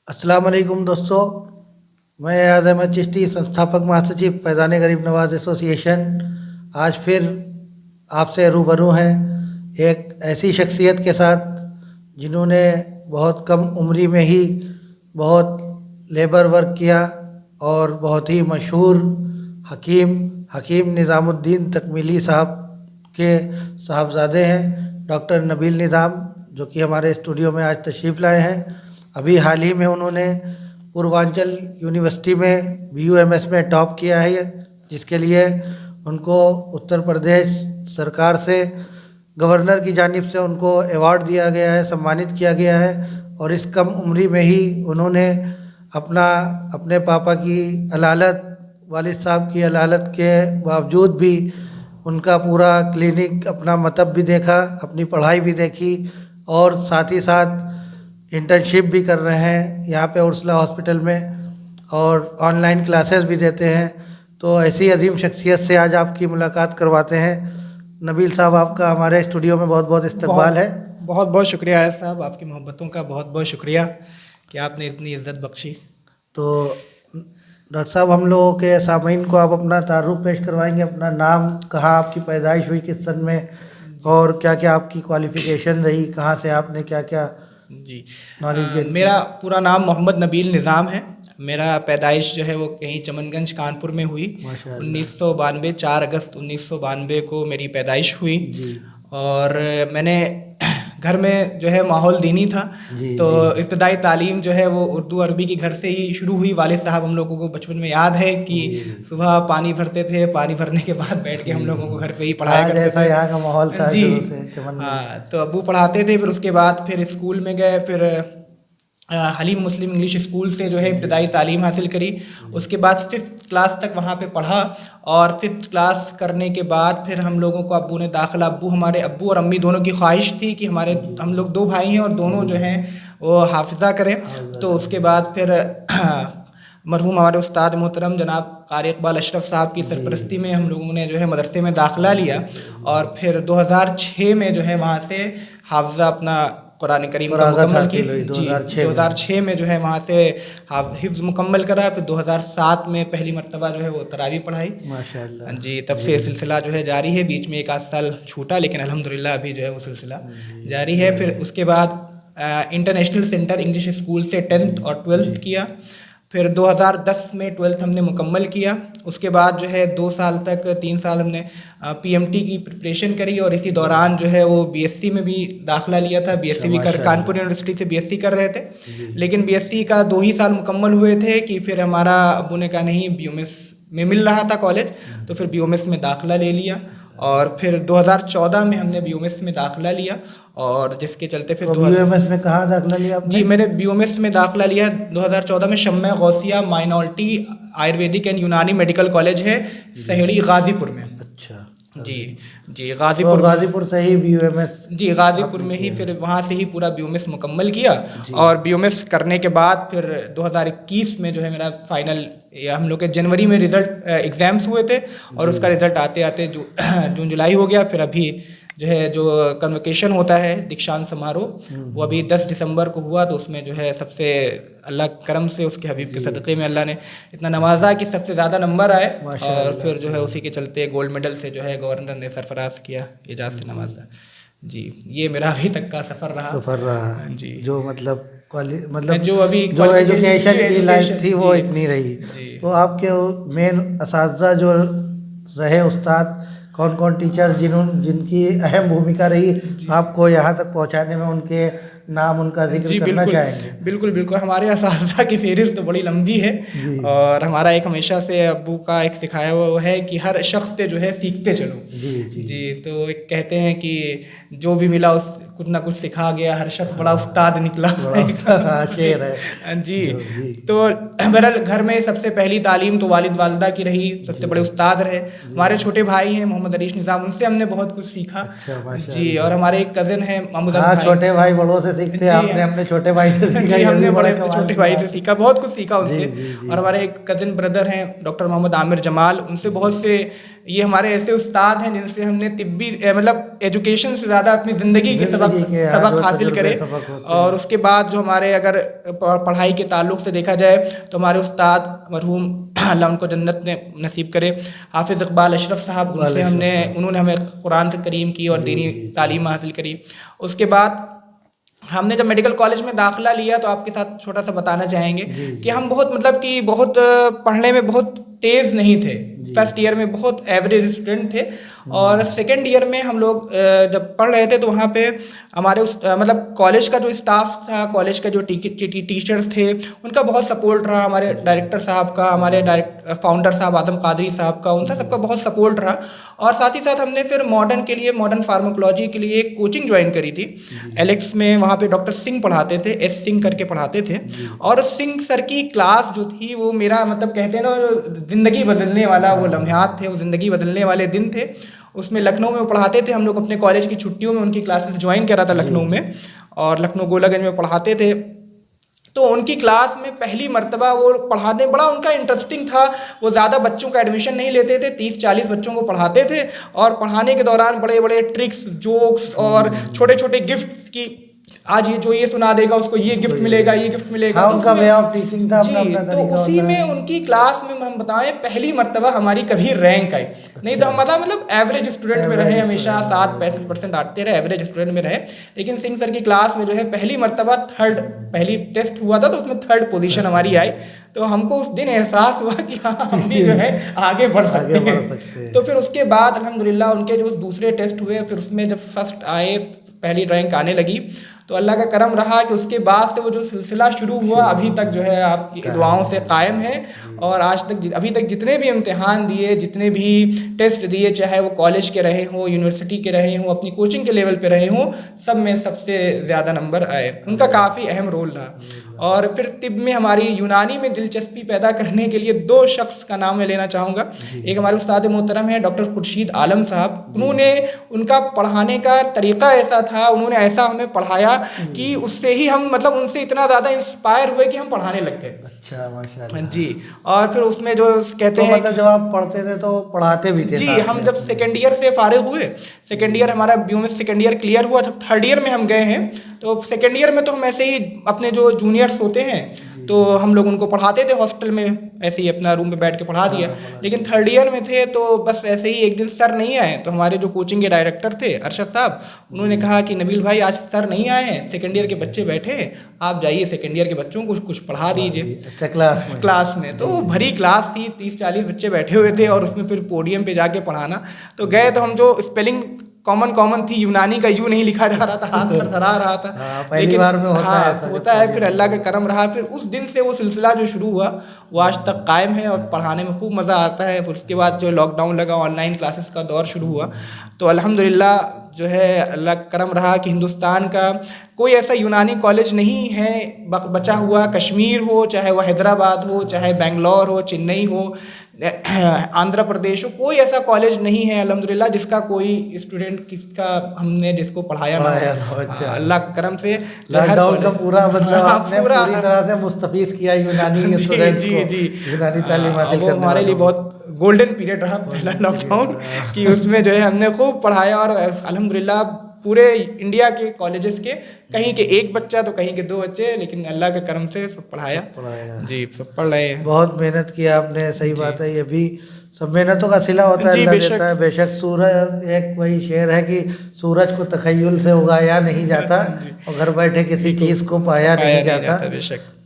अस्सलाम वालेकुम दोस्तों। मैं याद अहमद चिश्ती, संस्थापक महासचिव फैज़ान गरीब नवाज एसोसिएशन, आज फिर आपसे रूबरू हैं एक ऐसी शख्सियत के साथ जिन्होंने बहुत कम उम्री में ही बहुत लेबर वर्क किया और बहुत ही मशहूर हकीम हकीम निज़ामुद्दीन तकमीली साहब के साहबजादे हैं डॉक्टर नबील निज़ाम, जो कि हमारे स्टूडियो में आज तशरीफ़ लाए हैं। अभी हाल ही में उन्होंने पूर्वांचल यूनिवर्सिटी में BUMS में टॉप किया है, जिसके लिए उनको उत्तर प्रदेश सरकार से गवर्नर की जानिब से उनको अवार्ड दिया गया है, सम्मानित किया गया है। और इस कम उम्री में ही उन्होंने अपने पापा की अलालत, वालिद साहब की अलालत के बावजूद भी उनका पूरा क्लिनिक, अपना मतब भी देखा, अपनी पढ़ाई भी देखी और साथ ही साथ इंटर्नशिप भी कर रहे हैं यहाँ पे उर्सला हॉस्पिटल में और ऑनलाइन क्लासेस भी देते हैं। तो ऐसी अजीम शख्सियत से आज आपकी मुलाकात करवाते हैं। नबील साहब, आपका हमारे स्टूडियो में बहुत बहुत इस्तकबाल है। बहुत बहुत शुक्रिया है साहब, आपकी मोहब्बतों का बहुत बहुत शुक्रिया कि आपने इतनी इज्जत बख्शी। तो डॉक्टर साहब, हम लोगों के सामीन को आप अपना तारुफ पेश करवाएंगे, अपना नाम, कहाँ आपकी पैदाइश हुई, किस सन में, और क्या क्या आपकी क्वालिफ़िकेशन रही, कहाँ से आपने क्या क्या जी नॉलेज। मेरा पूरा नाम मोहम्मद नबील निज़ाम है। मेरा पैदाइश जो है वो कहीं चमनगंज कानपुर में हुई। 1992 4 अगस्त 1992 को मेरी पैदाइश हुई जी। और मैंने घर में जो है माहौल दीनी था, तो इब्तदाई तालीम जो है वो उर्दू अरबी की घर से ही शुरू हुई। वालिद साहब हम लोगों को बचपन में याद है कि सुबह पानी भरते थे, पानी भरने के बाद बैठ के हम लोगों को घर पे ही पढ़ाया करते थे। यहाँ का माहौल था जी। से हाँ, तो अब्बू पढ़ाते थे। फिर उसके बाद फिर स्कूल में गए, फिर हलीम मुस्लिम इंग्लिश स्कूल से जो है इब्तदाई तालीम हासिल करी। उसके बाद 5th क्लास तक वहाँ पे पढ़ा और 5th क्लास करने के बाद फिर हम लोगों को अब्बू ने दाखिला, हमारे अब्बू और अम्मी दोनों की ख्वाहिश थी कि हम लोग 2 भाई हैं और दोनों जो हैं वो हाफिज़ा करें। तो उसके बाद फिर मरहूम हमारे उस्ताद मोहतरम जनाब क़ारी इक़बाल अशरफ साहब की सरपरस्ती में हम लोगों ने जो है मदरसे में दाखिला लिया और फिर 2006 में जो है वहाँ से हाफिज़ा अपना कुरान करीम का मुकम्मल की। 2006 में जो है वहाँ से हिफ्ज़ मुकम्मल करा। फिर 2007 में पहली मरतबा जो है वो तरावी पढ़ाई माशाअल्लाह जी। तब से सिलसिला जो है जारी है। बीच में 1 आध साल छूटा, लेकिन अल्हम्दुलिल्लाह अभी जो है वो सिलसिला जारी है। फिर उसके बाद इंटरनेशनल सेंटर इंग्लिश स्कूल से 10th और 12th किया। फिर 2010 में 12th हमने मुकम्मल किया। उसके बाद जो है 2 साल तक 3 साल हमने PMT की प्रिपरेशन करी और इसी दौरान जो है वो BSc में भी दाखिला लिया था। BSc भी कानपुर यूनिवर्सिटी से BSc कर रहे थे, लेकिन BSc का 2 ही साल मुकम्मल हुए थे कि फिर हमारा अब्बू ने कहा नहीं, BUMS में मिल रहा था कॉलेज, तो फिर BUMS में दाखिला ले लिया। और फिर 2014 में हमने BUMS में दाखिला लिया और जिसके चलते फिर BUMS में कहाँ दाखिला लिया आपने? जी, मैंने BUMS में दाखिला लिया 2014 में शम्मा गौसिया माइनॉरिटी आयुर्वेदिक एंड यूनानी मेडिकल कॉलेज है सहेड़ी गाजीपुर में। अच्छा जी जी, गाजीपुर गाजीपुर से ही BUMS। जी, गाजीपुर में ही फिर वहाँ से ही पूरा BUMS मुकम्मल किया। और BUMS करने के बाद फिर 2021 में जो है मेरा फाइनल, हम लोग के जनवरी में रिज़ल्ट एग्ज़ाम्स हुए थे और उसका रिज़ल्ट आते आते जून जुलाई हो गया। फिर अभी जो है जो कन्वोकेशन होता है दीक्षांत समारोह, वो अभी 10 दिसंबर को हुआ। तो उसमें जो है सबसे अल्लाह करम से उसके हबीब के सदक़े में अल्लाह ने इतना नवाजा कि सबसे ज़्यादा नंबर आए और फिर जो है उसी के चलते गोल्ड मेडल से जो है गवर्नर ने सरफराज किया, एजाज़ से नवाजा। जी, ये मेरा अभी तक का सफ़र रहा जी। जो मतलब जो अभी जो एजुकेशन की लाइफ थी वो इतनी रही। तो आपके मेन असातिज़ा जो रहे, उस्ताद, कौन कौन टीचर जिनकी अहम भूमिका रही आपको यहाँ तक पहुँचाने में, उनके नाम, उनका जिक्र करना चाहेंगे? बिल्कुल बिल्कुल। हमारे असातिज़ा की फहरिस्त तो बड़ी लंबी है और हमारा एक हमेशा से अब्बू का एक सिखाया हुआ वो है कि हर शख्स से जो है सीखते चलो। जी, तो एक कहते हैं कि जो भी मिला उस कुछ ना कुछ सिखा गया, हर शख्स बड़ा उस्ताद निकला। शेर है जी। तो बहरहाल घर में सबसे पहली तालीम तो वालिद वालिदा की रही, सबसे बड़े उस्ताद रहे। हमारे छोटे भाई हैं मोहम्मद अरीश निज़ाम, उनसे हमने बहुत कुछ सीखा। जी, और हमारे एक कज़न हैं महमूद भाई। छोटे भाई बड़ों से सीखते हैं, आपने अपने छोटे भाई से सीखा? हमने बड़े छोटे भाई से सीखा, बहुत कुछ सीखा उनसे। और हमारे एक कज़न ब्रदर हैं डॉक्टर मोहम्मद आमिर जमाल, उनसे बहुत से ये हमारे ऐसे उस्ताद हैं जिनसे हमने तिब्बी मतलब एजुकेशन से ज़्यादा अपनी ज़िंदगी के सबक हासिल करे। और उसके बाद जो हमारे अगर पढ़ाई के ताल्लुक़ से देखा जाए तो हमारे उस्ताद मरहूम अल्लाह उनको जन्नत ने नसीब करे, हाफिज़ इकबाल अशरफ साहब, उन्होंने हमें कुरान करीम की और दीनी तालीम हासिल करी। उसके बाद हमने जब मेडिकल कॉलेज में दाखिला लिया तो आपके साथ छोटा सा बताना चाहेंगे कि हम बहुत मतलब कि बहुत पढ़ने में बहुत तेज़ नहीं थे। फर्स्ट ईयर में बहुत एवरेज स्टूडेंट थे और सेकेंड ईयर में हम लोग जब पढ़ रहे थे तो वहाँ पे हमारे उस मतलब कॉलेज का जो स्टाफ था, कॉलेज का जो टीचर्स थे, उनका बहुत सपोर्ट रहा। हमारे डायरेक्टर साहब का, हमारे फाउंडर साहब आदम कादरी साहब का, उनका सबका बहुत सपोर्ट रहा। और साथ ही साथ हमने फिर मॉडर्न फार्माकोलॉजी के लिए एक कोचिंग ज्वाइन करी थी एलेक्स में। वहाँ पे डॉक्टर सिंह पढ़ाते थे, एस सिंह करके पढ़ाते थे। और सिंह सर की क्लास जो थी वो मेरा मतलब कहते हैं ना ज़िंदगी बदलने वाला वो लम्हात थे, वो ज़िंदगी बदलने वाले दिन थे। उसमें लखनऊ में वो पढ़ाते थे, हम लोग अपने कॉलेज की छुट्टियों में उनकी क्लासेस ज्वाइन करा था लखनऊ में, और लखनऊ गोलागंज में पढ़ाते थे। तो उनकी क्लास में पहली मर्तबा वो पढ़ाने, बड़ा उनका इंटरेस्टिंग था। वो ज़्यादा बच्चों का एडमिशन नहीं लेते थे, 30-40 बच्चों को पढ़ाते थे और पढ़ाने के दौरान बड़े बड़े ट्रिक्स, जोक्स और छोटे छोटे गिफ्ट की, आज ये जो ये सुना देगा उसको ये गिफ्ट मिलेगा, ये गिफ्ट मिलेगा। हाँ, उनका वे ऑफ टीचिंग था अपना जी, तो उसी में उनकी क्लास में हम बताएं पहली मर्तबा हमारी कभी रैंक आई नहीं। तो हम मतलब एवरेज स्टूडेंट में रहे, हमेशा 60-65% आते रहे, एवरेज स्टूडेंट में रहे। लेकिन सिंह सर की क्लास में जो है पहली मर्तबा पहली टेस्ट हुआ था तो उसमें 3rd पोजीशन हमारी आई। तो हमको उस दिन एहसास हुआ कि हाँ हम भी जो है आगे बढ़ सकते हैं। तो फिर उसके बाद अल्हम्दुलिल्लाह उनके जो दूसरे टेस्ट हुए, फिर उसमें जब फर्स्ट आए, पहली रैंक आने लगी, तो अल्लाह का करम रहा कि उसके बाद से वो जो सिलसिला शुरू हुआ अभी तक जो है आपकी दुआओं से कायम है। और आज तक अभी तक जितने भी इम्तिहान दिए, जितने भी टेस्ट दिए, चाहे वो कॉलेज के रहे हों, यूनिवर्सिटी के रहे हों, अपनी कोचिंग के लेवल पे रहे हों, सब में सबसे ज़्यादा नंबर आए। उनका काफ़ी अहम रोल रहा। और फिर तिब में हमारी यूनानी में दिलचस्पी पैदा करने के लिए 2 शख्स का नाम मैं लेना चाहूँगा। एक हमारे उस्ताद मोहतरम है डॉक्टर खुर्शीद आलम साहब। उनका पढ़ाने का तरीक़ा ऐसा था, उन्होंने ऐसा हमें पढ़ाया कि उससे ही हम मतलब उनसे इतना ज़्यादा इंस्पायर हुए कि हम पढ़ाने लग गए। अच्छा, माशाल्लाह जी। और फिर उसमें जो कहते हैं मतलब जब आप पढ़ते थे तो पढ़ाते भी थे? जी, हम जब सेकेंड ईयर से फारिग हुए, सेकेंड ईयर हमारा BUMS सेकेंड ईयर क्लियर हुआ, जब 3rd ईयर में हम गए हैं, तो सेकेंड ईयर में तो हम ऐसे ही अपने जो जूनियर्स होते हैं तो हम लोग उनको पढ़ाते थे हॉस्टल में, ऐसे ही अपना रूम पे बैठ के पढ़ा दिया। लेकिन 3rd ईयर में थे तो बस ऐसे ही एक दिन सर नहीं आए, तो हमारे जो कोचिंग के डायरेक्टर थे अरशद साहब, उन्होंने कहा कि नबील भाई आज सर नहीं आए हैं, सेकेंड ईयर के बच्चे बैठे, आप जाइए सेकेंड ईयर के बच्चों को कुछ पढ़ा दीजिए। अच्छा, क्लास में तो भरी क्लास थी, 30-40 बच्चे बैठे हुए थे और उसमें फिर पोडियम पे जाके पढ़ाना। तो गए तो हम जो स्पेलिंग कॉमन थी, यूनानी का यू नहीं लिखा जा रहा था, हाथ थरथरा रहा था। पहली बार में होता है। फिर अल्लाह का करम रहा, फिर उस दिन से वो सिलसिला जो शुरू हुआ वो आज तक कायम है और पढ़ाने में खूब मज़ा आता है। फिर उसके बाद जो लॉकडाउन लगा, ऑनलाइन क्लासेस का दौर शुरू हुआ, तो अल्हम्दुलिल्लाह जो है अल्लाह का करम रहा कि हिंदुस्तान का कोई ऐसा यूनानी कॉलेज नहीं है बचा हुआ, कश्मीर हो, चाहे वह हैदराबाद हो, चाहे बेंगलोर हो, चेन्नई हो, आंध्र प्रदेश हो, कोई ऐसा कॉलेज नहीं है अल्हम्दुलिल्लाह जिसका कोई स्टूडेंट जिसको पढ़ाया ना हो। अच्छा, अल्लाह के करम से लॉकडाउन का पूरा मतलब आपने पूरी तरह से मुस्तफीज किया यूनानी स्टूडेंट्स को। जी, यूनानी तालीम हासिल करने हमारे लिए बहुत गोल्डन पीरियड रहा पहला लॉकडाउन कि उसमें जो है हमने खूब पढ़ाया और अल्हम्दुलिल्लाह पूरे इंडिया के कॉलेजेस के कहीं के एक बच्चा तो कहीं के 2 बच्चे, लेकिन अल्लाह के करम से सब पढ़ाया जी, सब पढ़ रहे हैं। बहुत मेहनत किया आपने, सही बात है। ये भी सब मेहनतों का सिला होता है, अल्लाह देता है। बेशक सूरज, एक वही शेर है कि सूरज को तखय्युल से उगाया नहीं जाता और घर बैठे किसी चीज़ को पाया नहीं जाता।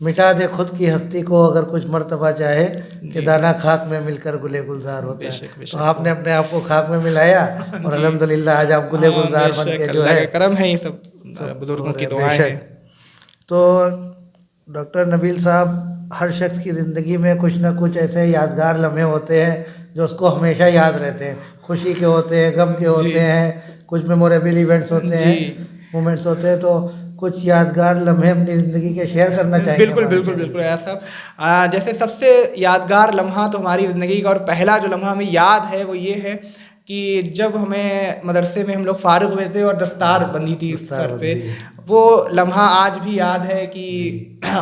मिटा दे खुद की हस्ती को अगर कुछ मर्तबा चाहे कि दाना खाक में मिलकर गुले गुलजार होता है। तो आपने अपने आप को खाक में मिलाया और अल्हम्दुलिल्लाह आज आप गुले गुलजार बन के जो है, करम है, ये सब बुजुर्गों की दुआएं हैं। तो डॉक्टर नबील साहब, हर शख्स की ज़िंदगी में कुछ ना कुछ ऐसे यादगार लम्हे होते हैं जो उसको हमेशा याद रहते हैं। खुशी के होते हैं, गम के होते हैं, कुछ मेमोरेबल इवेंट्स होते हैं, मोमेंट्स होते हैं। तो कुछ यादगार लम्हे अपनी ज़िंदगी के शेयर करना चाहेंगे? बिल्कुल ऐसा जैसे सबसे यादगार लम्हा तो हमारी ज़िंदगी का और पहला जो लम्हा हमें याद है वो ये है कि जब हमें मदरसे में हम लोग फारिग हुए थे और दस्तार बंधी थी सर पे, वो लम्हा आज भी याद है कि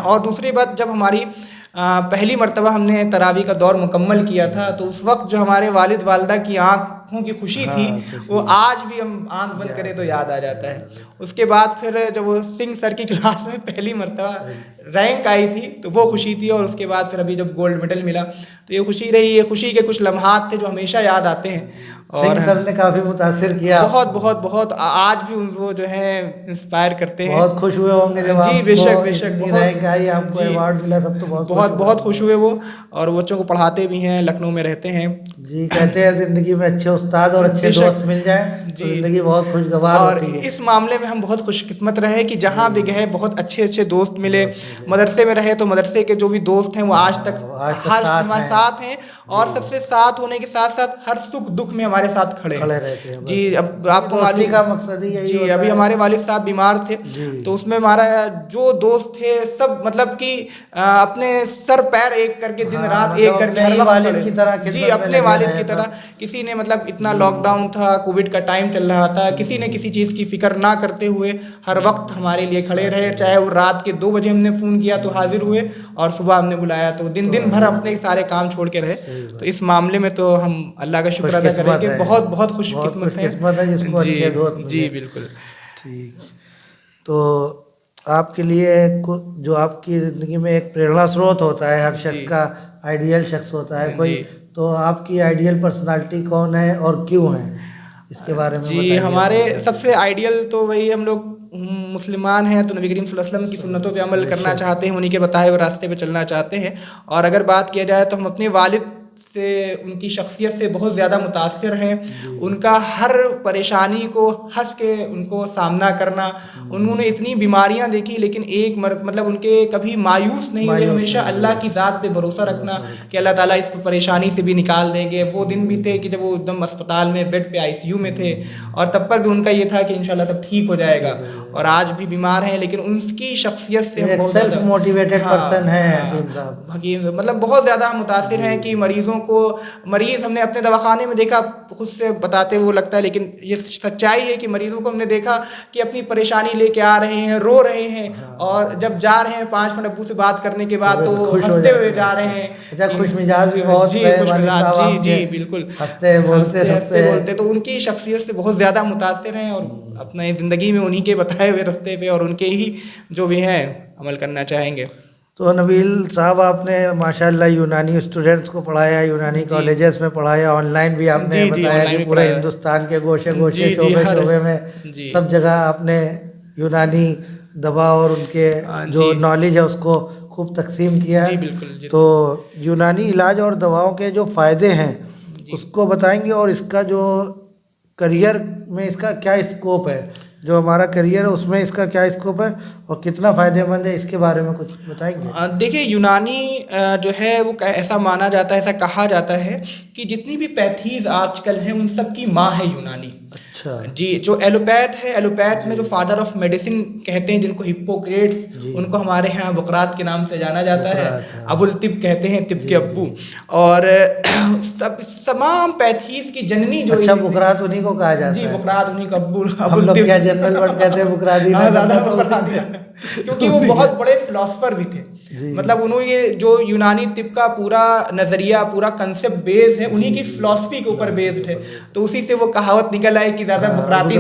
और दूसरी बात, जब हमारी पहली मर्तबा हमने तरावी का दौर मुकम्मल किया था, तो उस वक्त जो हमारे वालिद वालिदा की आंखों की खुशी थी, वो आज भी हम आंख बंद करें तो याद आ जाता है। उसके बाद फिर जब वो सिंह सर की क्लास में पहली मर्तबा रैंक आई थी तो वो खुशी थी, और उसके बाद फिर अभी जब गोल्ड मेडल मिला तो ये खुशी रही। ये खुशी के कुछ लम्हात थे जो हमेशा याद आते हैं, और सिंह सर ने काफी मुतासिर किया। बहुत बहुत बहुत आज भी उनको जो है इंस्पायर करते हैं। बहुत खुश हुए होंगे जब जी, बेशक बेशक, रैंक आई, आपको अवार्ड मिला, तब तो बहुत बहुत खुश हुए वो, और बच्चों को पढ़ाते भी हैं, लखनऊ में रहते हैं। जी, कहते हैं जिंदगी में अच्छे उस्ताद और अच्छे दोस्त मिल जाए तो जिंदगी बहुत खुशगवार होती है। इस मामले में हम बहुत खुशकिस्मत रहे कि जहाँ भी गए बहुत अच्छे अच्छे दोस्त मिले। मदरसे में रहे तो मदरसे के जो भी दोस्त हैं वो आज तक हमारे साथ हैं, और सबसे साथ होने के साथ साथ हर सुख दुख में हमारे साथ खड़े रहते हैं। जी, अब आपको मालूम का मकसद ही यही जी, होता अभी है। हमारे वालिद साहब बीमार थे तो उसमें हमारा जो दोस्त थे सब मतलब कि अपने सर पैर एक करके दिन रात एक करके हर वक्त वालिद की तरह जी, अपने वालिद की तरह। किसी ने मतलब इतना लॉकडाउन था, कोविड का टाइम चल रहा था, किसी ने किसी चीज़ की फिक्र ना करते हुए हर वक्त हमारे लिए खड़े रहे। चाहे वो रात के 2 बजे हमने फ़ोन किया तो हाजिर हुए, और सुबह हमने बुलाया तो दिन भर अपने सारे काम छोड़ के रहे। तो इस मामले में तो हम अल्लाह का शुक्र अदा करें कि बहुत बहुत खुशकिस्मत है जिसको अच्छे दोस्त मिले। जी बिल्कुल। ठीक, तो आपके लिए जो आपकी ज़िंदगी में एक प्रेरणा स्रोत होता है, हर शख्स का आइडियल शख्स होता है कोई, तो आपकी आइडियल पर्सनालिटी कौन है और क्यों है, इसके बारे में जी, हमारे सबसे आइडियल तो वही हम लोग मुसलमान हैं तो नबी करीम सल्लल्लाहु अलैहि वसल्लम की सुन्नतों पे अमल करना चाहते हैं, उन्हीं के बताए हुए रास्ते पे चलना चाहते हैं। और अगर बात किया जाए तो हम अपने वालिद से, उनकी शख्सियत से बहुत ज़्यादा मुतासिर हैं। उनका हर परेशानी को हंस के उनको सामना करना, उन्होंने इतनी बीमारियां देखी लेकिन एक मतलब उनके कभी मायूस नहीं हुए, हमेशा अल्लाह की ज़ात पे भरोसा रखना कि अल्लाह ताला इस परेशानी से भी निकाल देंगे। वो दिन भी थे कि जब वो एकदम अस्पताल में बेड पे ICU में थे, और तब पर भी उनका ये था कि इंशाल्लाह सब ठीक हो जाएगा, और आज भी बीमार हैं लेकिन उनकी शख्सियत से हम बहुत सेल्फ मोटिवेटेड पर्सन है हकीम, मतलब बहुत ज़्यादा मुतासिर हैं कि मरीज़ हमने अपने दवाखाने में देखा, खुद से बताते वो लगता है, लेकिन ये सच्चाई है कि मरीज़ों को हमने देखा कि अपनी परेशानी लेके आ रहे हैं, रो रहे हैं, और जब जा रहे हैं 5 मिनट अब्बू से बात करने के बाद तो हंसते हुए जा रहे हैं। अच्छा, खुश मिजाज भी बहुत जी, खुश मिजाज, जी बिल्कुल, हंसते बोलते तो उनकी शख्सियत से बहुत ज़्यादा मुतासिर हैं, और अपना ज़िंदगी में उन्हीं के बताए हुए रास्ते पे और उनके ही जो भी हैं अमल करना चाहेंगे। तो नबील साहब, आपने माशाल्लाह यूनानी स्टूडेंट्स को पढ़ाया, यूनानी कॉलेजेस में पढ़ाया, ऑनलाइन भी आपने बताया कि पूरे हिंदुस्तान के गोशे गोशे शोबे में सब जगह आपने यूनानी दवा और उनके जो नॉलेज है उसको खूब तकसीम किया है। तो यूनानी इलाज और दवाओं के जो फ़ायदे हैं उसको बताएंगे, और इसका जो करियर में इसका क्या स्कोप है, जो हमारा करियर है उसमें इसका क्या स्कोप है और कितना फ़ायदेमंद है, इसके बारे में कुछ बताएंगे। देखिए, यूनानी जो है वो ऐसा माना जाता है, ऐसा कहा जाता है कि जितनी भी पैथीज आजकल हैं उन सब की माँ है यूनानी। अच्छा जी, जो एलोपैथ है, एलोपैथ में जो फादर ऑफ मेडिसिन कहते हैं जिनको हिप्पोक्रेट्स, उनको हमारे यहाँ बुकरात के नाम से जाना जाता है, अबुल तिब कहते हैं, तिब के अब्बू, और सब तमाम पैथीज की जननी जो। अच्छा, बुकरात उन्हीं को कहा जाता है। जी, बुकरात उन्हीं को अब्बुल क्या जनरल वर्ड कहते हैं बुकराती में, क्योंकि वो बहुत बड़े फिलोसफर भी थे। मतलब उन्होंने ये जो यूनानी तिब का पूरा नजरिया, पूरा कंसेप्ट बेस्ड है उन्हीं की फिलॉसफी के ऊपर बेस्ड है, तो उसी से वो कहावत निकल आई कि ज्यादा बुकराती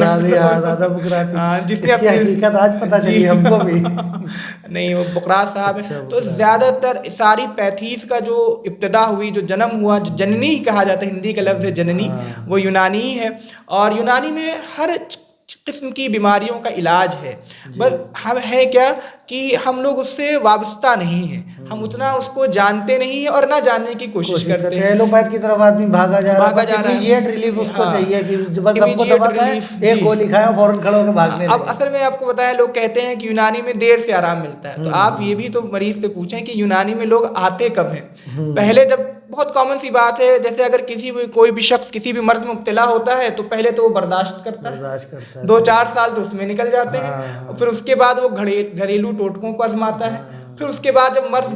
जिसकी हकीकत आज पता चली हमको भी। नहीं, वो बुकरात साहब है। तो ज्यादातर सारी पैथीज का जो इब्तिदा हुई, जो जन्म हुआ, जो जननी कहा जाता है, हिंदी का लफ्ज है जननी, वो यूनानी ही है। और यूनानी में हर किस्म की बीमारियों का इलाज है। बस हम है क्या कि हम लोग उससे वाबस्ता नहीं हैं, हम उतना उसको जानते नहीं हैं और ना जानने की कोशिश करते हैं। एलोपैथ की तरफ आदमी भागा जा रहा है, इमीडिएट रिलीफ उसको चाहिए कि बस आपको दवा खाएं, एक गोली खाएं, फौरन खड़े होकर भागने। अब असल में आपको बताया, लोग कहते हैं कि यूनानी में देर से आराम मिलता है, तो आप ये भी तो मरीज से पूछें कि यूनानी में लोग आते कब हैं। पहले जब बहुत कॉमन सी बात है, जैसे अगर कोई भी शख्स किसी भी मर्ज में मुब्तला होता है तो पहले तो वो बर्दाश्त करता है 2-4 साल तो उसमें निकल जाते हैं, और फिर उसके बाद वो घरेलू टोटकों को आजमाता है, फिर उसके बाद जब मर्ज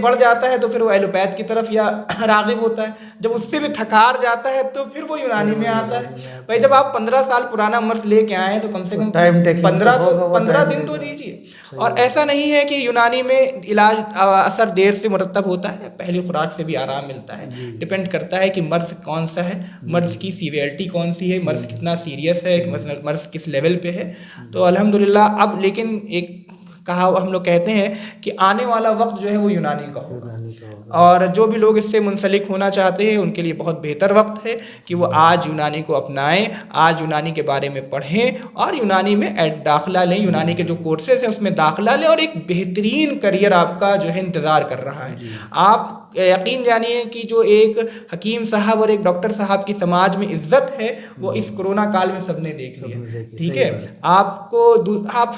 बढ़ जाता है तो फिर वो एलोपैथ की तरफ या रागिब होता है। जब उससे भी थकार जाता है तो फिर वो यूनानी में आता है। भाई जब आप 15 साल पुराना मर्ज लेके आए हैं तो कम से कम 15 दिन तो लीजिए। और ऐसा नहीं है कि यूनानी में इलाज असर देर से मुरतब होता है, पहली खुराक से भी आराम मिलता है। डिपेंड करता है कि मर्ज कौन सा है, मर्ज की सीवियरिटी कौन सी है, मर्ज कितना सीरियस है, मर्ज किस लेवल पे है। तो अल्हम्दुलिल्लाह अब लेकिन एक कहा हम लोग कहते हैं कि आने वाला वक्त जो है वो यूनानी का होगा। और जो भी लोग इससे मुंसलिक होना चाहते हैं उनके लिए बहुत बेहतर वक्त है कि वो आज यूनानी को अपनाएं, आज यूनानी के बारे में पढ़ें और यूनानी में दाखिला लें, यूनानी के जो कोर्सेज हैं उसमें दाखिला लें और एक बेहतरीन करियर आपका जो है इंतज़ार कर रहा है। आप यकीन जानिए कि जो एक हकीम साहब और एक डॉक्टर साहब की समाज में इज्जत है वो इस कोरोना काल में सबने देख लिया। ठीक है,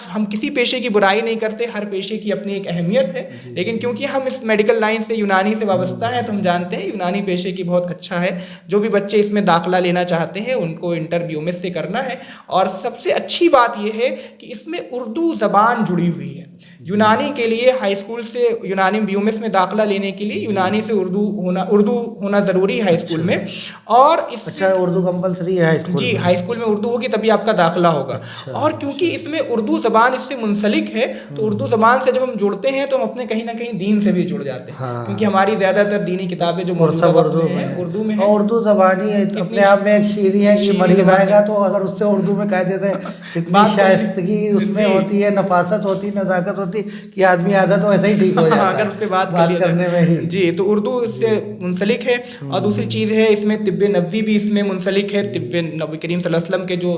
हम किसी पेशे की बुराई नहीं करते, हर पेशे की अपनी एक अहमियत है, लेकिन क्योंकि हम इस मेडिकल लाइन से यूनानी से वाबस्ता हैं तो हम जानते हैं यूनानी पेशे की बहुत अच्छा है। जो भी बच्चे इसमें दाखिला लेना चाहते हैं उनको इंटरव्यू में से करना है। और सबसे अच्छी बात यह है कि इसमें उर्दू ज़बान जुड़ी हुई है। यूनानी के लिए हाई स्कूल से यूनानी BUMS में दाखिला लेने के लिए यूनानी से उर्दू होना ज़रूरी है हाई स्कूल में। और अच्छा, उर्दू कंपलसरी है हाई स्कूल? जी, हाई स्कूल में उर्दू होगी तभी आपका दाखिला होगा। और क्योंकि इसमें उर्दू ज़बान इससे मुंसलिक है तो उर्दू ज़बान से जब हम जुड़ते हैं तो हम अपने कहीं ना कहीं दीन से भी जुड़ जाते हैं। क्योंकि हमारी ज़्यादातर दीनी किताबें जो उर्दू में है। उर्दू ज़बान ही अपने आप में एक शीरी है कि मरीज आएगा तो अगर उससे उर्दू में कह देते हैं, इतनी शाइस्तगी उसमें होती है, नफासत होती, नज़ाकत होती कि आदमी आधा तो ऐसे ही ठीक हो जाता है अगर उससे बात करने में ही। जी, तो उर्दू इससे मुंसलिक है। और दूसरी चीज़ है इसमें तिब्ब नबवी भी इसमें मुंसलिक है। तिब्ब नबी करीम सल्लल्लाहु अलैहि वसल्लम के जो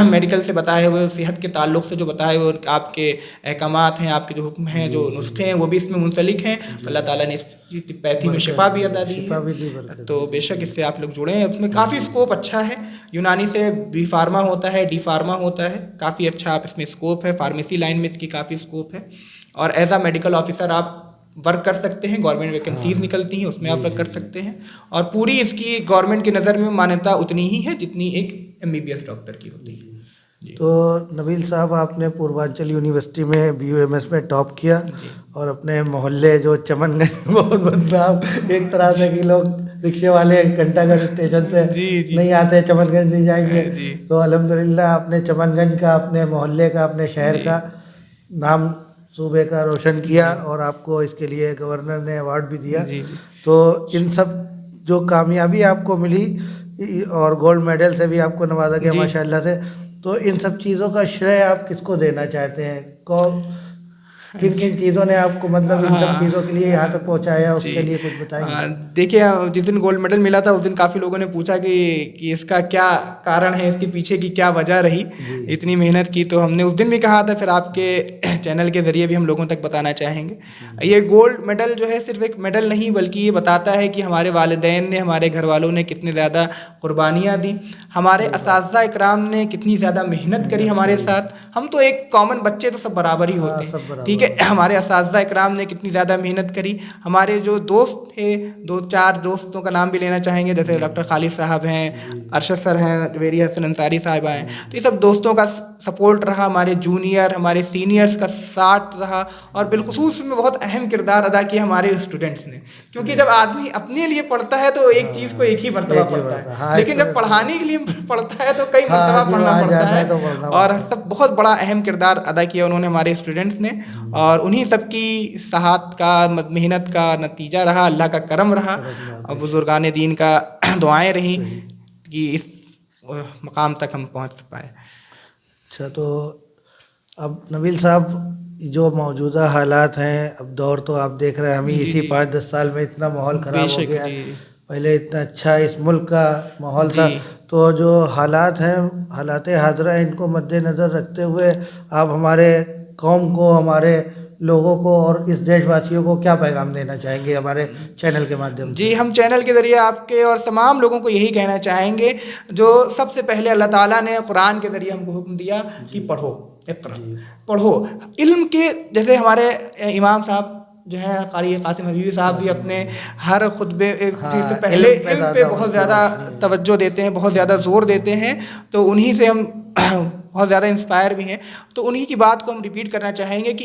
मेडिकल से बताए हुए, सेहत के ताल्लुक़ से जो बताए हुए आपके अहकामात हैं, आपके जो हुक्म हैं, जो नुस्खे हैं वो भी इसमें मुंसलिक हैं। तो अल्लाह ताला ने तिब्बैती में शिफा भी अदा दी है। तो बेशक इससे आप लोग जुड़े हैं, उसमें काफ़ी स्कोप अच्छा है। यूनानी से B फार्मा होता है, D फार्मा होता है, काफ़ी अच्छा आप इसमें स्कोप है। फार्मेसी लाइन में इसकी काफ़ी स्कोप है। और एज आ मेडिकल ऑफिसर आप वर्क कर सकते हैं, गवर्नमेंट वैकेंसीज निकलती हैं उसमें आप वर्क कर सकते हैं। और पूरी इसकी गवर्नमेंट की नज़र में मान्यता उतनी ही है जितनी एक MBBS डॉक्टर की होती है। तो नबील साहब, आपने पूर्वांचल यूनिवर्सिटी में BUMS में टॉप किया और अपने मोहल्ले जो चमनगंज, बहुत बदनाम एक तरह से कि लोग रिक्शे वाले घंटाघर स्टेशन से नहीं आते, चमनगंज नहीं जाएंगे, तो अल्हम्दुलिल्लाह आपने चमनगंज का, अपने मोहल्ले का, अपने शहर का नाम सूबे का रोशन किया और आपको इसके लिए गवर्नर ने अवार्ड भी दिया। तो इन सब जो कामयाबी आपको मिली और गोल्ड मेडल से भी आपको नवाजा गया माशाल्लाह से, तो इन सब चीज़ों का श्रेय आप किसको देना चाहते हैं? किन किन चीज़ों ने आपको मतलब इन सब चीज़ों के लिए यहाँ तक पहुँचाया, उसके लिए कुछ बताइए। देखिए, जिस दिन गोल्ड मेडल मिला था उस दिन काफ़ी लोगों ने पूछा कि इसका क्या कारण है, इसके पीछे की क्या वजह रही, इतनी मेहनत की। तो हमने उस दिन भी कहा था, फिर आपके चैनल के ज़रिए भी हम लोगों तक बताना चाहेंगे। ये गोल्ड मेडल जो है सिर्फ एक मेडल नहीं बल्कि ये बताता है कि हमारे वालिदैन ने, हमारे घर वालों ने कितनी ज़्यादा कुर्बानियाँ दी, हमारे असातिज़ा इकराम ने कितनी ज़्यादा मेहनत करी हमारे साथ। हम तो एक कॉमन बच्चे तो सब बराबर ही होते हैं, ठीक है। हमारे असातिज़ा इकराम ने कितनी ज़्यादा मेहनत करी, हमारे जो दोस्त थे, 2-4 दोस्तों का नाम भी लेना चाहेंगे, जैसे डॉक्टर खालिद साहब हैं, अरशद सर हैं, वेरी हसन अंसारी साहिबा हैं। तो ये सब दोस्तों का सपोर्ट रहा, हमारे जूनियर, हमारे सीनियर्स का साथ रहा और बिलखुसूस में बहुत अहम किरदार अदा किया हमारे स्टूडेंट्स ने। क्योंकि जब आदमी अपने लिए पढ़ता है तो एक चीज़ को एक ही मरतबा पढ़ता है, लेकिन जब पढ़ाने के लिए पढ़ता है तो कई मरतबा पढ़ना पड़ता है। और सब बहुत बड़ा अहम किरदार अदा किया उन्होंने, हमारे स्टूडेंट्स ने। और उन्हीं सब की सहात का, मेहनत का नतीजा रहा, अल्लाह का करम रहा और बुजुर्गान दीन का दुआएं रहीं कि इस मकाम तक हम पहुँच पाए। अच्छा, तो अब नबील साहब, जो मौजूदा हालात हैं, अब दौर तो आप देख रहे हैं, हम इसी 5-10 साल में इतना माहौल ख़राब हो गया है। पहले इतना अच्छा इस मुल्क का माहौल था, तो जो हालात हैं, हालात हाज़िरा हैं, इनको मद्देनज़र रखते हुए आप हमारे कौम को, हमारे लोगों को और इस देशवासियों को क्या पैगाम देना चाहेंगे हमारे चैनल के माध्यम से? जी, हम चैनल के ज़रिए आपके और तमाम लोगों को यही कहना चाहेंगे, जो सबसे पहले अल्लाह ताला ने कुरान के ज़रिए हमको हुक्म दिया कि पढ़ो, इक़रा, पढ़ो। इल्म के, जैसे हमारे इमाम साहब जो है क़ारी क़ासिम हबीबी साहब भी अपने हर खुतबे से पहले इल्म पे बहुत ज़्यादा तवज्जो देते हैं, बहुत ज़्यादा ज़ोर देते हैं। तो उन्हीं से हम बहुत ज़्यादा इंस्पायर भी हैं, तो उन्हीं की बात को हम रिपीट करना चाहेंगे कि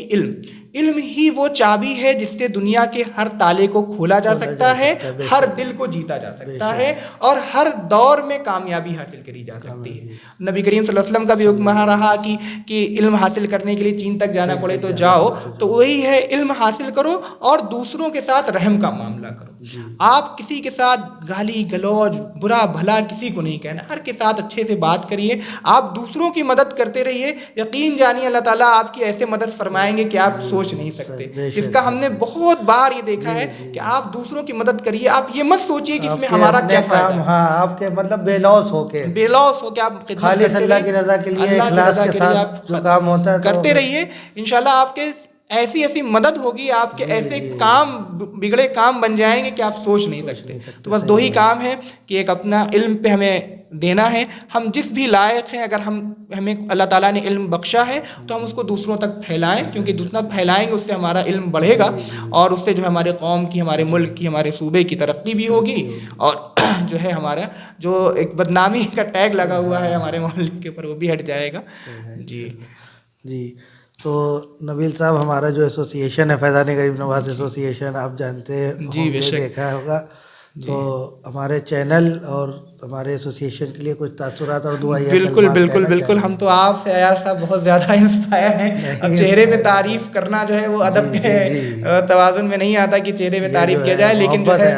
इल्म ही वो चाबी है जिससे दुनिया के हर ताले को खोला जा सकता है, हर दिल को जीता जा सकता है और हर दौर में कामयाबी हासिल करी जा सकती है। नबी करीम सल्लल्लाहु अलैहि वसल्लम का भी हुक्म रहा कि इल्म हासिल करने के लिए चीन तक जाना पड़े तो जाओ, तो वही है, इल्म हासिल करो और दूसरों के साथ रहम का मामला करो। आप किसी के साथ गाली गलौज बुरा भला किसी को नहीं कहना, हर के साथ अच्छे से बात करिए, आप दूसरों की मदद करते रहिए। यकीन जानिए अल्लाह ताला आपकी ऐसे मदद फरमाएंगे कि आप सोच नहीं सकते। इसका हमने बहुत बार ये देखा है कि आप दूसरों की मदद करिए, आप ये मत सोचिए कि इसमें हमारा क्या फायदा। हाँ, आपके मतलब बेलौस होके आप खाली अल्लाह की रजा के लिए, इखलास के साथ आप जो काम होता है करते रहिए। इंशाल्लाह आपके ऐसी ऐसी मदद होगी, आपके ऐसे काम बिगड़े काम बन जाएंगे कि आप सोच नहीं सकते। तो बस दो ही काम है कि एक अपना इल्म पे हमें देना है, हम जिस भी लायक हैं, अगर हमें अल्लाह ताला ने इल्म बख्शा है तो हम उसको दूसरों तक फैलाएं, क्योंकि जितना फैलाएंगे उससे हमारा इल्म बढ़ेगा और उससे जो हमारे कौम की, हमारे मुल्क की, हमारे सूबे की तरक्की भी होगी और जो है हमारा जो एक बदनामी का टैग लगा हुआ है हमारे मोहल्ले के ऊपर वो भी हट जाएगा। जी। तो नबील साहब, हमारा जो एसोसिएशन है, फैज़ान गरीब नवाज एसोसिएशन, आप जानते हैं, देखा होगा, तो हमारे चैनल और हमारे एसोसिएशन के लिए कुछ तासुरात और दुआ। बिल्कुल, हम तो आपसे अयाज साहब बहुत ज़्यादा इंस्पायर हैं। अब चेहरे पे तारीफ़ करना जो है वो अदब के तवाज़ुन में नहीं आता कि चेहरे पे तारीफ़ किया जाए, लेकिन जो है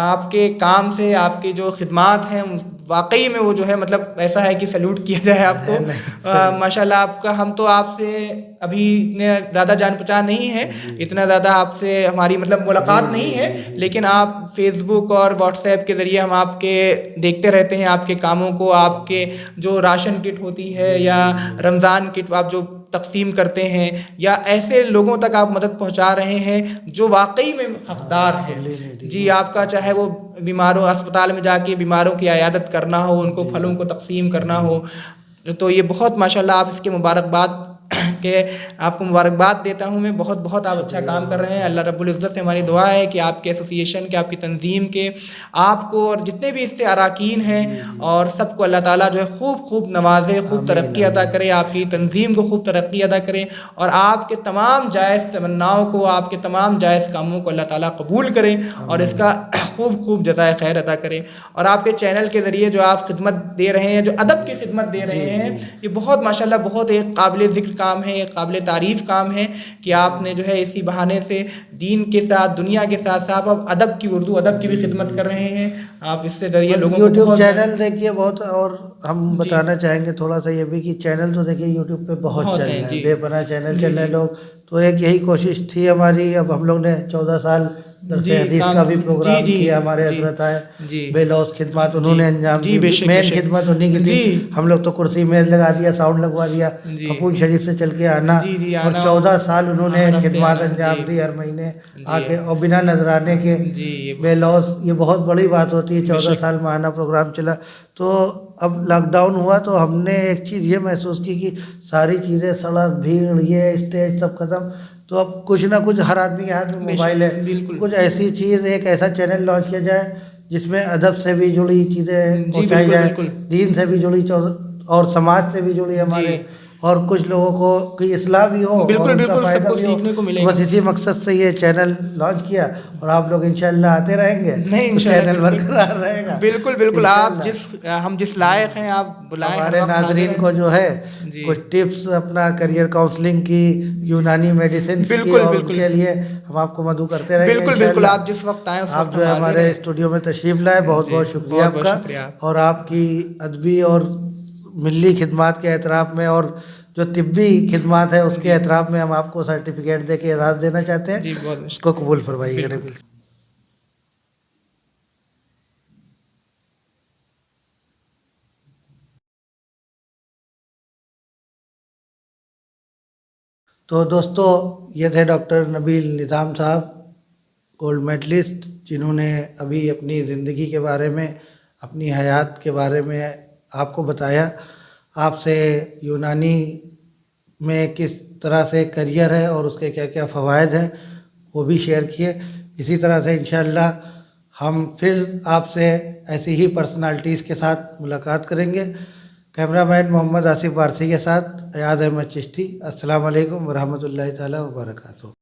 आपके काम से, आपकी जो खिदमात हैं वाकई में वो जो है मतलब ऐसा है कि सैल्यूट किया जाए आपको। माशाल्लाह आपका, हम तो आपसे अभी इतने ज़्यादा जान पहचान नहीं है, इतना ज़्यादा आपसे हमारी मतलब मुलाकात नहीं है, लेकिन आप फेसबुक और व्हाट्सएप के ज़रिए हम आपके देखते रहते हैं, आपके कामों को, आपके जो राशन किट होती है या रमज़ान किट आप जो तकसीम करते हैं या ऐसे लोगों तक आप मदद पहुंचा रहे हैं जो वाकई में हकदार हैं। जी, आपका चाहे वो बीमारों अस्पताल में जाके बीमारों की इयादत करना हो, उनको फलों को तकसीम करना हो, तो ये बहुत माशाल्लाह आप इसके मुबारकबाद के आपको मुबारकबाद देता हूँ मैं। बहुत बहुत आप अच्छा काम कर रहे हैं। अल्लाह रब्बुल इज़्ज़त से हमारी दुआ है कि आपके एसोसिएशन के, आपकी तंजीम के, आपको और जितने भी इससे अरकान हैं और सबको अल्लाह ताला जो है खूब नवाजे, खूब तरक्की अदा करे, आपकी तंजीम को खूब तरक्की अदा करे और आपके तमाम जायज़ तमन्नाओं को, आपके तमाम जायज़ कामों को अल्लाह ताला कबूल करे और इसका खूब जज़ाए खैर अदा करे। और आपके चैनल के ज़रिए जो आप खिदमत दे रहे हैं, जो अदब की खिदमत दे रहे हैं, ये बहुत माशाल्लाह बहुत एक काबिल ज़िक्र काम है, एक काबिल तारीफ़ काम है कि आपने जो है इसी बहाने से दीन के साथ, दुनिया के साथ साथ अब अदब की, उर्दू अदब की भी खिदमत कर रहे हैं। आप इससे ज़रिए लोगों को यूट्यूब चैनल देखिए बहुत, और हम बताना चाहेंगे थोड़ा सा ये भी कि चैनल तो देखिए यूट्यूब पे बहुत चल रहे हैं, बेपनाह चैनल चल रहे हैं लोग। तो एक यही कोशिश थी हमारी, अब हम लोग ने 14 साल दरसे हदीस का भी प्रोग्राम किया, हमारे हजरत आए बेलौस खिदमत उन्होंने अंजाम दी, मेन खिदमत उन्हीं की थी। हम लोग तो कुर्सी मेज लगा दिया, साउंड लगवा दिया, खपून शरीफ से चल के आना, और 14 साल उन्होंने खिदमत अंजाम दी, हर महीने आके और बिना नजराने के बेलौस। ये बहुत बड़ी बात होती है, 14 साल माहाना प्रोग्राम चला। तो अब लॉकडाउन हुआ तो हमने एक चीज़ ये महसूस की कि सारी चीज़ें, सड़क, भीड़, ये स्टेज सब खत्म, तो अब कुछ ना कुछ हर आदमी के हाथ में मोबाइल है, कुछ ऐसी चीज़, एक ऐसा चैनल लॉन्च किया जाए जिसमें अदब से भी जुड़ी चीज़ें पहुँचाई जाए, दीन से भी जुड़ी और समाज से भी जुड़ी हमारे, और कुछ लोगों को कि इस्लाह भी हो, बिल्कुल सबको सीखने को मिलेगा। बस इसी मकसद से ये चैनल लॉन्च किया और आप लोग इंशाल्लाह आते रहेंगे, तो चैनल बरकरार रहेगा। बिल्कुल आप हम जिस लायक हैं आप बुलाएं। हमारे नाज़रीन को जो है कुछ टिप्स अपना करियर काउंसलिंग की, यूनानी मेडिसिन की, और उनके लिए हम आपको मदद करते रहेंगे। बिल्कुल आप जिस वक्त आए आप जो है हमारे स्टूडियो में तशरीफ लाए, बहुत बहुत शुक्रिया आपका, और आपकी अदबी और मिली खिदमात के एतराफ़ में और जो तिब्बी खिदमात है उसके एतराफ़ में हम आपको सर्टिफिकेट दे के एजाज़ देना चाहते हैं, उसको कबूल फरमाइएगा। तो दोस्तों, ये थे डॉक्टर नबील निज़ाम साहब, गोल्ड मेडलिस्ट, जिन्होंने अभी अपनी ज़िंदगी के बारे में, अपनी हयात के बारे में आपको बताया, आपसे यूनानी में किस तरह से करियर है और उसके क्या क्या फ़वाइद हैं वो भी शेयर किए। इसी तरह से इंशाअल्लाह हम फिर आपसे ऐसी ही पर्सनालिटीज़ के साथ मुलाकात करेंगे। कैमरामैन मोहम्मद आसिफ वारसी के साथ अयाद अहमद चिश्ती। अस्सलाम वालेकुम वरहमतुल्लाहि ताला वबरकातुहू।